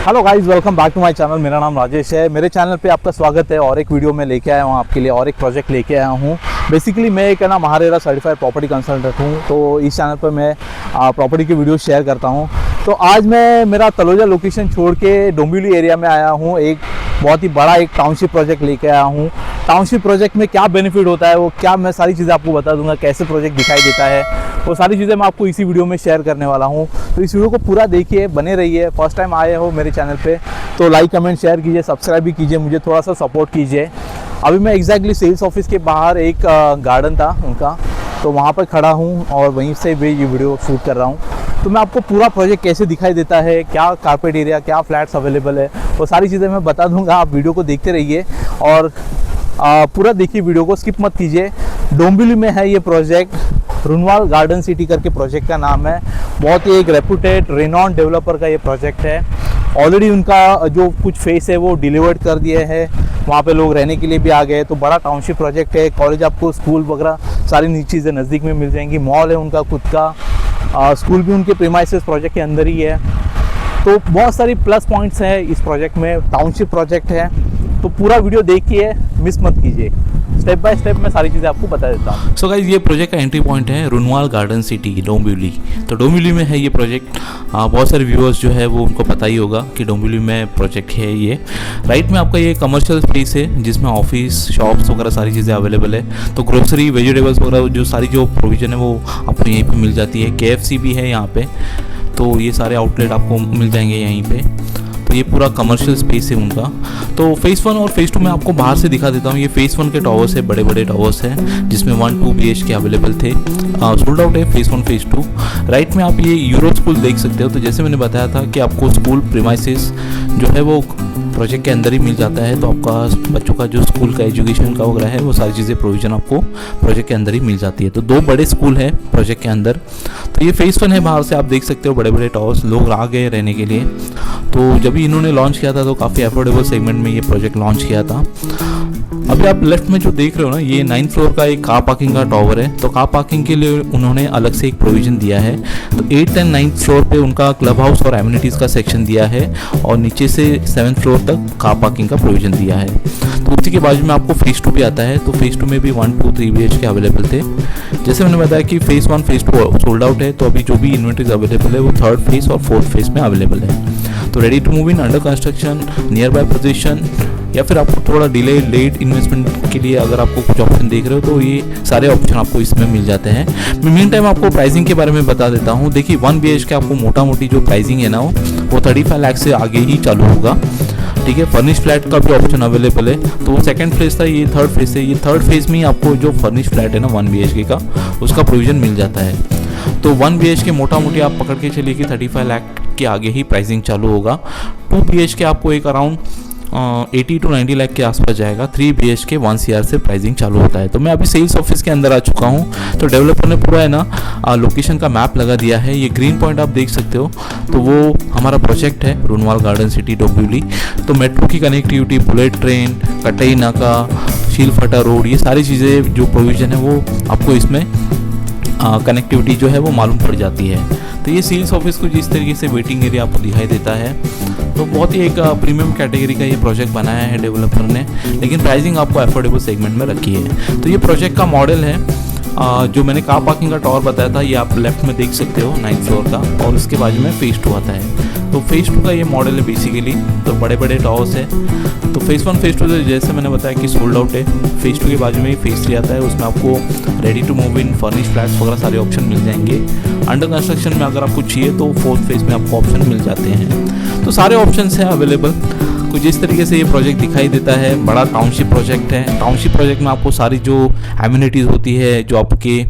Hello guys, welcome back to my channel. मेरा नाम राजेश है। मेरे चैनल पे आपका स्वागत है। और एक वीडियो में लेके आया हूँ आपके लिए, और एक प्रोजेक्ट लेके आया हूँ। बेसिकली मैं एक महारेरा सर्टिफाइड प्रॉपर्टी कंसल्टेंट हूँ। तो इस चैनल पर मैं प्रॉपर्टी की वीडियो शेयर करता हूँ। तो आज मैं मेरा तलोजा लोकेशन छोड़ के डोंबिवली एरिया में आया हूँ। एक बहुत ही बड़ा एक टाउनशिप प्रोजेक्ट लेके आया हूँ। टाउनशिप प्रोजेक्ट में क्या बेनिफिट होता है, वो क्या मैं सारी चीज़ें आपको बता दूंगा। कैसे प्रोजेक्ट दिखाई देता है, वो सारी चीज़ें मैं आपको इसी वीडियो में शेयर करने वाला हूँ। तो इस वीडियो को पूरा देखिए, बने रहिए। फर्स्ट टाइम आए हो मेरे चैनल पे तो लाइक कमेंट शेयर कीजिए, सब्सक्राइब भी कीजिए, मुझे थोड़ा सा सपोर्ट कीजिए। अभी मैं एग्जैक्टली सेल्स ऑफिस के बाहर एक गार्डन था उनका, तो वहाँ पर खड़ा हूँ और वहीं से भी ये वीडियो शूट कर रहा हूँ। तो मैं आपको पूरा प्रोजेक्ट कैसे दिखाई देता है, क्या कारपेट एरिया, क्या फ्लैट्स अवेलेबल है, वो सारी चीज़ें मैं बता दूंगा। आप वीडियो को देखते रहिए और पूरा देखिए, वीडियो को स्किप मत कीजिए। डोंबिवली में है ये प्रोजेक्ट, रुनवाल गार्डन सिटी करके प्रोजेक्ट का नाम है। बहुत ही एक रेपुटेड रेनॉन डेवलपर का ये प्रोजेक्ट है। ऑलरेडी उनका जो कुछ फेस है वो डिलीवर्ड कर दिए हैं, वहाँ पे लोग रहने के लिए भी आ गए। तो बड़ा टाउनशिप प्रोजेक्ट है। कॉलेज आपको स्कूल वगैरह सारी चीज़ें नज़दीक में मिल जाएंगी। मॉल है उनका खुद का, स्कूल भी उनके प्रीमाइसेस प्रोजेक्ट के अंदर ही है। तो बहुत सारी प्लस पॉइंट्स हैं इस प्रोजेक्ट में। टाउनशिप प्रोजेक्ट है, तो पूरा वीडियो देखिए, मिस मत कीजिए। स्टेप बाय स्टेप मैं सारी चीज़ें आपको बता देता हूँ। सो गाइस, ये प्रोजेक्ट का एंट्री पॉइंट है रुनवाल गार्डन सिटी डोंबिवली। तो डोंबिवली में है ये प्रोजेक्ट। बहुत सारे व्यूअर्स जो है वो उनको पता ही होगा कि डोंबिवली में प्रोजेक्ट है ये। राइट में आपका ये कमर्शियल स्पेस है जिसमें ऑफिस, शॉप्स वगैरह सारी चीज़ें अवेलेबल है। तो ग्रोसरी, वेजिटेबल्स वगैरह जो सारी जो प्रोविजन है वो आपको यहीं पर मिल जाती है। KFC भी है यहाँ पे, तो ये सारे आउटलेट आपको मिल जाएंगे यहीं पे। तो ये पूरा कमर्शियल स्पेस है उनका। तो फेज़ 1 और फेज़ 2 में आपको बाहर से दिखा देता हूँ। ये फेज़ 1 के टावर्स है, बड़े बड़े टावर्स हैं जिसमें 1-2 BHK अवेलेबल थे। सोल्ड आउट है फेज़ 1 फेज़ 2। राइट में आप ये यूरो स्कूल देख सकते हो। तो जैसे मैंने बताया था कि आपको स्कूल प्रीमाइसेस जो है वो प्रोजेक्ट के अंदर ही मिल जाता है। तो आपका बच्चों का जो स्कूल का एजुकेशन का वगैरह है वो सारी चीज़ें प्रोविजन आपको प्रोजेक्ट के अंदर ही मिल जाती है। तो 2 बड़े स्कूल है प्रोजेक्ट के अंदर। तो ये फेज़ 1 है, बाहर से आप देख सकते हो बड़े बड़े टावर्स, लोग आ गए रहने के लिए। तो जब इन्होंने लॉन्च किया था तो काफ़ी अफोर्डेबल सेगमेंट में ये प्रोजेक्ट लॉन्च किया था। अभी आप लेफ्ट में जो देख रहे हो ना, ये 9th फ्लोर का एक कार पार्किंग का टावर है। तो कार पार्किंग के लिए उन्होंने अलग से एक प्रोविज़न दिया है। तो 8th एंड 9th फ्लोर पे उनका क्लब हाउस और एमिनिटीज़ का सेक्शन दिया है, और नीचे से 7th फ्लोर तक कार पार्किंग का प्रोविज़न दिया है। तो उसी के बाजू में आपको फेज़ 2 भी आता है। तो फेज़ 2 में भी 1-2-3 BHK अवेलेबल थे। जैसे मैंने बताया कि फेज़ 1 फेज़ 2 सोल्ड आउट है। तो अभी जो भी इन्वेंटरीज अवेलेबल है वो 3rd फेज़ और 4th फेज़ में अवेलेबल है। तो ready to move in, under construction, near by possession, या फिर आपको थोड़ा डिले लेट इन्वेस्टमेंट के लिए अगर आपको कुछ ऑप्शन देख रहे हो तो ये सारे ऑप्शन आपको इसमें मिल जाते हैं। मैं मीन टाइम आपको प्राइसिंग के बारे में बता देता हूँ। देखिए 1 BHK आपको मोटा मोटी जो प्राइसिंग है ना वो 35 लाख से आगे ही चालू होगा। ठीक है, फर्निश फ्लैट का भी ऑप्शन अवेलेबल है। तो वो 2nd फेज़ था, ये 3rd फेज़ है। ये 3rd फेज़ में ही आपको जो फर्निश फ्लैट है ना 1 BHK का, उसका प्रोविज़न मिल जाता है। तो 1 BHK मोटा मोटी आप पकड़ के चलिए कि 35 लाख के आगे ही प्राइसिंग चालू होगा। 2 BHK आपको एक अराउंड 80 to 90 लाख के आसपास जाएगा। 3 BHK 1 CR से प्राइसिंग चालू होता है। तो मैं अभी सेल्स ऑफिस के अंदर आ चुका हूँ। तो डेवलपर ने पूरा है ना लोकेशन का मैप लगा दिया है। ये ग्रीन पॉइंट आप देख सकते हो, तो वो हमारा प्रोजेक्ट है रुनवाल गार्डन सिटी डोंबिवली। तो मेट्रो की कनेक्टिविटी, बुलेट ट्रेन, कटई नाका, शीलफटा रोड, ये सारी चीज़ें जो प्रोविज़न है वो आपको इसमें कनेक्टिविटी जो है वो मालूम पड़ जाती है। तो ये सेल्स ऑफिस को जिस तरीके से वेटिंग एरिया आपको दिखाई देता है, तो बहुत ही एक प्रीमियम कैटेगरी का ये प्रोजेक्ट बनाया है डेवलपर ने, लेकिन प्राइसिंग आपको अफोर्डेबल सेगमेंट में रखी है। तो ये प्रोजेक्ट का मॉडल है जो मैंने कार पार्किंग का टावर बताया था, ये आप लेफ्ट में देख सकते हो 9th फ्लोर का, और उसके बाजू में फेज़ 2 आता है। तो फेज़ 2 का ये मॉडल है बेसिकली। तो बड़े बड़े टावर्स है। तो फेज़ 1 फेज़ 2 जैसे मैंने बताया कि सोल्ड आउट है। फेज़ 2 के बाजू में ही फेज़ 3 आता है, उसमें आपको ready to move in, furnish flats वगैरह सारे ऑप्शन मिल जाएंगे। अंडर कंस्ट्रक्शन में अगर आपको चाहिए तो 4th फेज़ में आपको ऑप्शन मिल जाते हैं। तो सारे ऑप्शन हैं अवेलेबल। कुछ इस तरीके से ये प्रोजेक्ट दिखाई देता है। बड़ा टाउनशिप प्रोजेक्ट है। टाउनशिप प्रोजेक्ट में आपको सारी जो एमिनिटीज़ होती है, जो आपके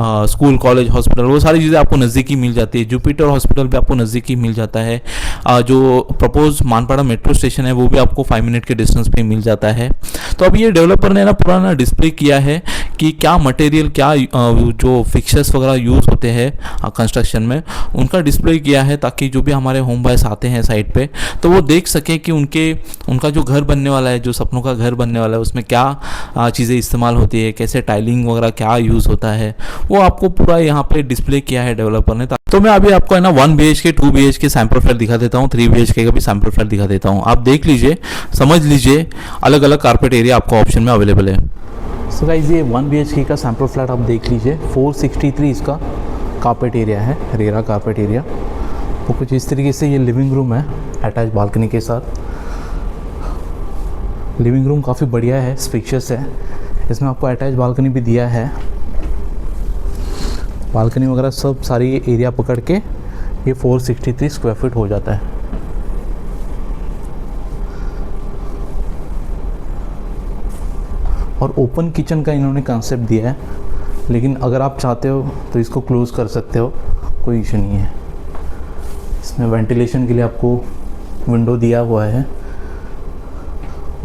स्कूल, कॉलेज, हॉस्पिटल, वो सारी चीज़ें आपको नज़दीकी मिल जाती है। जुपिटर हॉस्पिटल भी आपको नज़दीकी मिल जाता है। जो प्रपोज मानपाड़ा मेट्रो स्टेशन है वो भी आपको 5 मिनट के डिस्टेंस पे मिल जाता है। तो अब ये डेवलपर ने ना पुराना डिस्प्ले किया है कि क्या मटेरियल, क्या जो फिक्चर्स वगैरह यूज़ होते हैं कंस्ट्रक्शन में, उनका डिस्प्ले किया है, ताकि जो भी हमारे होम बायर्स आते हैं साइट पे तो वो देख सके कि उनका जो घर बनने वाला है, जो सपनों का घर बनने वाला है, उसमें क्या चीज़ें इस्तेमाल होती है, कैसे टाइलिंग वगैरह क्या यूज़ होता है, वो आपको पूरा यहाँ पे डिस्प्ले किया है डेवलपर ने। तो मैं अभी आपको है ना 1 BHK 2 BHK सैम्पल फ्लैट दिखा देता हूँ, 3 BHK का भी सैम्पल फ्लैट दिखा देता हूँ। आप देख लीजिए, समझ लीजिए, अलग अलग कारपेट एरिया आपको ऑप्शन में अवेलेबल है। सो गाइस ये 1 BHK का सैम्पल फ्लैट आप देख लीजिए, 463 इसका कारपेट एरिया है, रेरा कारपेट एरिया। तो कुछ इस तरीके से ये लिविंग रूम है अटैच बालकनी के साथ। लिविंग रूम काफ़ी बढ़िया है, स्पेशियस है। इसमें आपको अटैच बालकनी भी दिया है। बालकनी वगैरह सब सारी एरिया पकड़ के ये 463 स्क्वायर फीट हो जाता है। और ओपन किचन का इन्होंने कंसेप्ट दिया है, लेकिन अगर आप चाहते हो तो इसको क्लोज़ कर सकते हो, कोई इशू नहीं है। इसमें वेंटिलेशन के लिए आपको विंडो दिया हुआ है।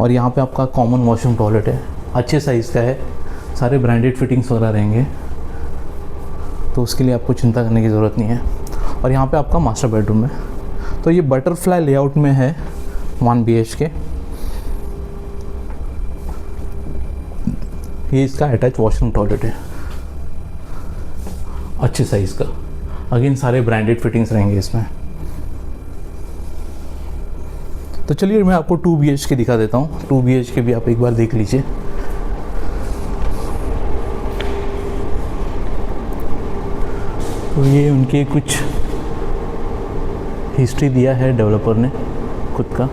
और यहाँ पे आपका कॉमन वॉशरूम टॉयलेट है, अच्छे साइज़ का है, सारे ब्रांडेड फिटिंग्स वगैरह रहेंगे, तो उसके लिए आपको चिंता करने की ज़रूरत नहीं है। और यहाँ पे आपका मास्टर बेडरूम है। तो ये बटरफ्लाई लेआउट में है 1 BHK। ये इसका अटैच वॉशरूम टॉयलेट है, अच्छे साइज़ का। अगेन सारे ब्रांडेड फिटिंग्स रहेंगे इसमें। तो चलिए मैं आपको 2 BHK दिखा देता हूँ। 2 BHK भी आप एक बार देख लीजिए। तो ये उनके कुछ हिस्ट्री दिया है डेवलपर ने खुद का,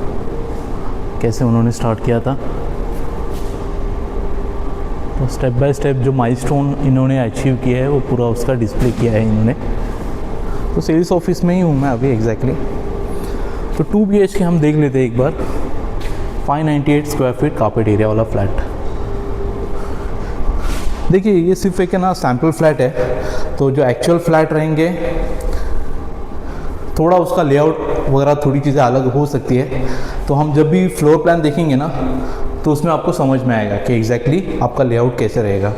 कैसे उन्होंने स्टार्ट किया था। तो स्टेप बाय स्टेप जो माइलस्टोन इन्होंने अचीव किया है वो पूरा उसका डिस्प्ले किया है इन्होंने। तो सेल्स ऑफिस में ही हूँ मैं अभी एग्जैक्टली। तो 2 BHK हम देख लेते हैं एक बार। 598 स्क्वायर फीट कारपेट एरिया वाला फ्लैट। देखिए ये सिर्फ एक है ना सैम्पल फ्लैट है, तो जो एक्चुअल फ्लैट रहेंगे थोड़ा उसका लेआउट वगैरह थोड़ी चीज़ें अलग हो सकती है। तो हम जब भी फ्लोर प्लान देखेंगे ना तो उसमें आपको समझ में आएगा कि एग्जैक्टली आपका लेआउट कैसे रहेगा,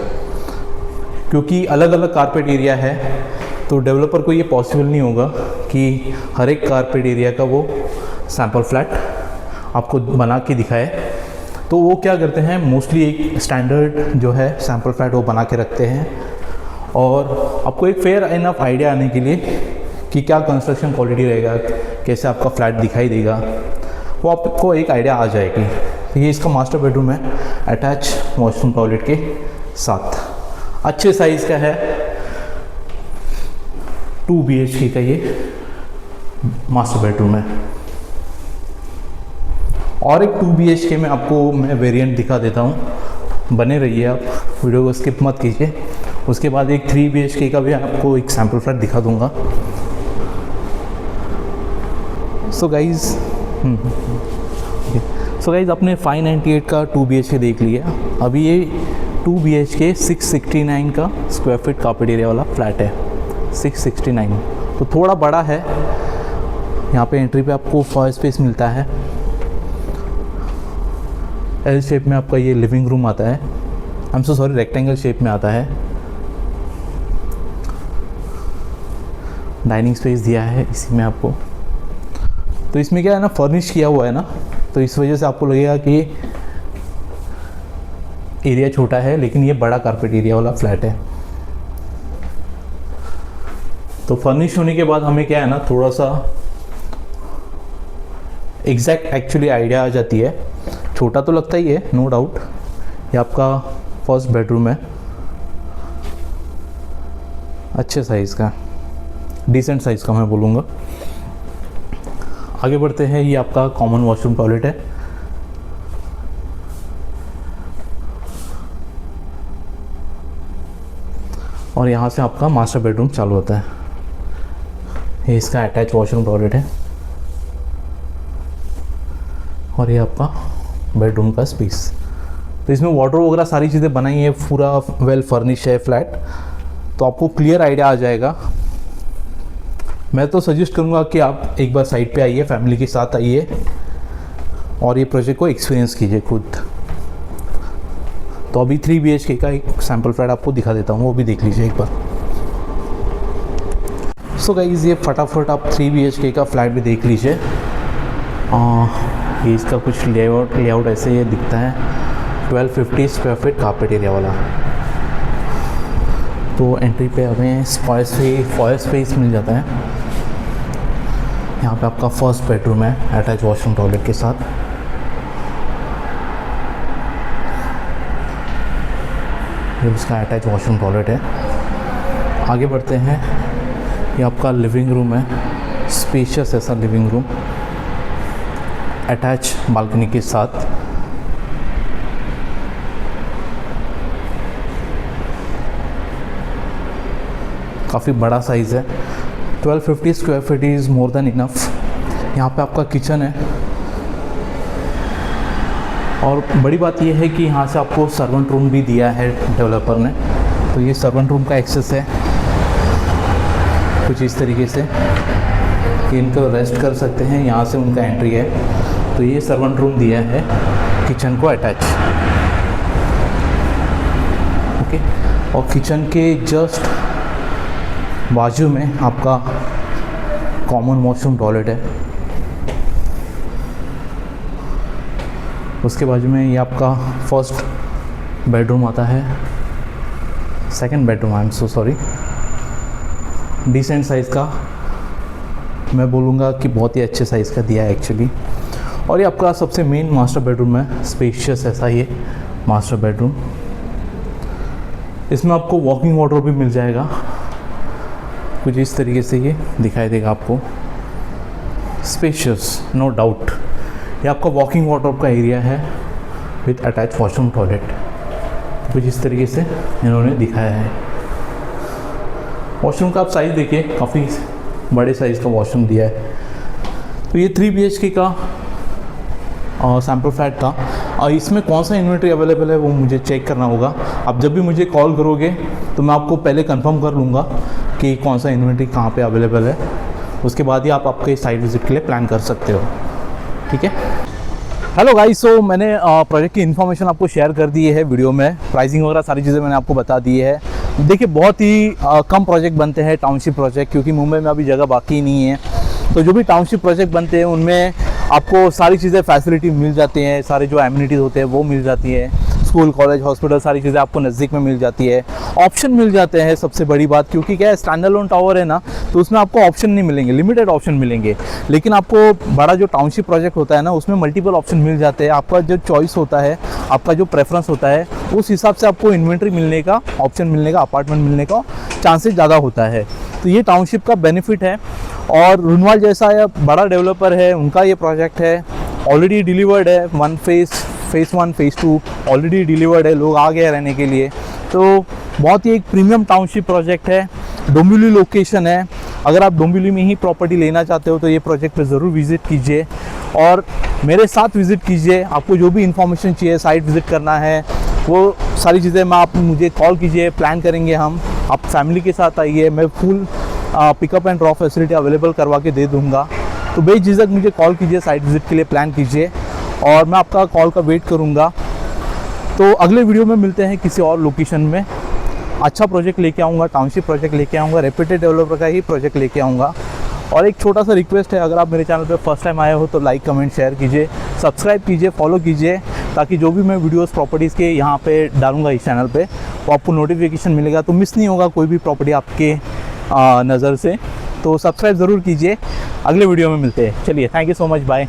क्योंकि अलग अलग कारपेट एरिया है। तो डेवलपर को ये पॉसिबल नहीं होगा कि हर एक कारपेट एरिया का वो सैम्पल फ्लैट आपको बना के दिखाए। तो वो क्या करते हैं, मोस्टली एक स्टैंडर्ड जो है सैम्पल फ्लैट वो बना के रखते हैं, और आपको एक फेयर इनफ आइडिया आने के लिए कि क्या कंस्ट्रक्शन क्वालिटी रहेगा, कैसे आपका फ्लैट दिखाई देगा, वो आपको एक आइडिया आ जाएगी। तो ये इसका मास्टर बेडरूम है अटैच वॉशरूम टॉयलेट के साथ, अच्छे साइज़ का है। 2 BHK का ये मास्टर बेडरूम है। और एक 2 BHK में आपको मैं वेरिएंट दिखा देता हूँ, बने रहिए आप, वीडियो को स्किप मत कीजिए। उसके बाद एक 3 BHK का भी आपको एक सैम्पल फ्लैट दिखा दूँगा। सो गाइज़ आपने 598 का 2 BHK देख लिया। अभी ये 2 BHK 669 का स्क्वायर फीट कारपेट एरिया वाला फ्लैट है, 669, तो थोड़ा बड़ा है। यहाँ पे एंट्री पे आपको फर्स्ट स्पेस मिलता है। एल शेप में आपका ये लिविंग रूम आता है, आई am so sorry, rectangle shape में आता है। डाइनिंग स्पेस दिया है इसी में आपको। तो इसमें क्या है ना, फर्निश किया हुआ है ना, तो इस वजह से आपको लगेगा कि एरिया छोटा है, लेकिन ये बड़ा कारपेट एरिया वाला फ्लैट है। तो फर्निश होने के बाद हमें क्या है ना, थोड़ा सा एग्जैक्ट एक्चुअली आइडिया आ जाती है। छोटा तो लगता ही है, नो डाउट। ये आपका फर्स्ट बेडरूम है, अच्छे साइज़ का, डिसेंट साइज़ का मैं बोलूँगा। आगे बढ़ते हैं, ये आपका कॉमन वॉशरूम टॉयलेट है। और यहाँ से आपका मास्टर बेडरूम चालू होता है। ये इसका अटैच वॉशरूम टॉयलेट है, और ये आपका बेडरूम का स्पेस। तो इसमें वार्डरोब वगैरह सारी चीज़ें बनाई है, पूरा वेल फर्निश है फ्लैट, तो आपको क्लियर आइडिया आ जाएगा। मैं तो सजेस्ट करूँगा कि आप एक बार साइट पे आइए, फैमिली के साथ आइए और ये प्रोजेक्ट को एक्सपीरियंस कीजिए खुद। तो अभी 3 BHK का एक सैम्पल फ्लैट आपको दिखा देता हूँ, वो भी देख लीजिए एक बार। सो गाइस ये फटाफट आप 3 BHK का फ्लैट भी देख लीजिए। ये इसका कुछ लेआउट ऐसे ये दिखता है, 1250 स्क्वायर फीट कारपेट एरिया वाला। तो एंट्री पे हमें फॉयर स्पेस मिल जाता है। यहाँ पे आपका फर्स्ट बेडरूम है अटैच वॉशरूम टॉयलेट के साथ। ये इसका अटैच वॉशरूम टॉयलेट है। आगे बढ़ते हैं, ये आपका लिविंग रूम है, स्पेशियस ऐसा लिविंग रूम अटैच बालकनी के साथ। काफ़ी बड़ा साइज़ है, 1250 square feet is more than enough. यहाँ पे आपका किचन है और बड़ी बात यह है कि यहाँ से आपको सर्वेंट रूम भी दिया है डेवलपर ने। तो ये सर्वेंट रूम का एक्सेस है कुछ इस तरीके से, इनको रेस्ट कर सकते हैं, यहाँ से उनका एंट्री है। तो ये सर्वेंट रूम दिया है किचन को अटैच। ओके, और किचन के जस्ट बाजू में आपका कॉमन वॉशरूम टॉयलेट है। उसके बाजू में ये आपका फर्स्ट बेडरूम आता है, second bedroom, I am so sorry, decent size का, मैं बोलूँगा कि बहुत ही अच्छे साइज़ का दिया है एक्चुअली। और ये आपका सबसे मेन मास्टर बेडरूम है, स्पेशियस ऐसा ये मास्टर बेडरूम। इसमें आपको वॉकिंग वार्डरोब भी मिल जाएगा, कुछ इस तरीके से ये दिखाई देगा आपको, स्पेशियस नो डाउट। ये आपका वॉकिंग वार्डरोब का एरिया है विथ अटैच वॉशरूम टॉयलेट, कुछ इस तरीके से इन्होंने दिखाया है। वॉशरूम का आप साइज़ देखिए, काफ़ी बड़े साइज़ का वॉशरूम दिया है। तो ये 3 BHK का सैम्पल फ्लैट था। और इसमें कौन सा इन्वेंट्री अवेलेबल है वो मुझे चेक करना होगा। आप जब भी मुझे कॉल करोगे तो मैं आपको पहले कंफर्म कर लूँगा कि कौन सा इन्वेंट्री कहाँ पे अवेलेबल है, उसके बाद ही आप आपके साइट विज़िट के लिए प्लान कर सकते हो। ठीक है। हेलो गाइस, सो मैंने प्रोजेक्ट की इन्फॉर्मेशन आपको शेयर कर दी है वीडियो में, प्राइसिंग वगैरह सारी चीज़ें मैंने आपको बता दी है। देखिए बहुत ही कम प्रोजेक्ट बनते हैं टाउनशिप प्रोजेक्ट, क्योंकि मुंबई में अभी जगह बाकी नहीं है। तो जो भी टाउनशिप प्रोजेक्ट बनते हैं उनमें आपको सारी चीज़ें फैसिलिटी मिल जाती हैं, सारे जो एमिनिटीज़ होते हैं वो मिल जाती है, स्कूल कॉलेज हॉस्पिटल सारी चीज़ें आपको नज़दीक में मिल जाती है, ऑप्शन मिल जाते हैं। सबसे बड़ी बात, क्योंकि क्या है स्टैंड अलोन टावर है ना, तो उसमें आपको ऑप्शन नहीं मिलेंगे, लिमिटेड ऑप्शन मिलेंगे। लेकिन आपको बड़ा जो टाउनशिप प्रोजेक्ट होता है ना, उसमें मल्टीपल ऑप्शन मिल जाते हैं। आपका जो चॉइस होता है, आपका जो प्रेफरेंस होता है, उस हिसाब से आपको इन्वेंट्री मिलने का, ऑप्शन मिलने का, अपार्टमेंट मिलने का चांसेस ज़्यादा होता है। तो ये टाउनशिप का बेनिफिट है। और रुनवाल जैसा बड़ा डेवलपर है, उनका ये प्रोजेक्ट है, ऑलरेडी डिलीवर्ड है, फेज़ 1 फेज़ 2 ऑलरेडी डिलीवर्ड है, लोग आ गए रहने के लिए। तो बहुत ही एक प्रीमियम टाउनशिप प्रोजेक्ट है, डोंबिवली लोकेशन है। अगर आप डोंबिवली में ही प्रॉपर्टी लेना चाहते हो तो ये प्रोजेक्ट पे ज़रूर विज़िट कीजिए और मेरे साथ विज़िट कीजिए। आपको जो भी इन्फॉर्मेशन चाहिए, साइट विज़िट करना है, वो सारी चीज़ें मैं आप मुझे कॉल कीजिए, प्लान करेंगे हम। आप फैमिली के साथ आइए, मैं full pickup and drop facility available करवा के दे दूँगा। तो बेझिझक मुझे कॉल कीजिए, साइट विज़िट के लिए प्लान कीजिए और मैं आपका कॉल का वेट करूँगा। तो अगले वीडियो में मिलते हैं किसी और लोकेशन में। अच्छा प्रोजेक्ट लेके आऊँगा, टाउनशिप प्रोजेक्ट लेके आऊँगा, रेप्यूटेड डेवलपर का ही प्रोजेक्ट लेके आऊँगा। और एक छोटा सा रिक्वेस्ट है, अगर आप मेरे चैनल पे फर्स्ट टाइम आए हो तो लाइक कमेंट शेयर कीजिए, सब्सक्राइब कीजिए, फॉलो कीजिए, ताकि जो भी मैं वीडियोस प्रॉपर्टीज़ के यहाँ पे डालूँगा इस चैनल पे वो आपको नोटिफिकेशन मिलेगा, तो मिस नहीं होगा कोई भी प्रॉपर्टी आपके नज़र से। तो सब्सक्राइब ज़रूर कीजिए। अगले वीडियो में मिलते हैं। चलिए, thank you so much, bye.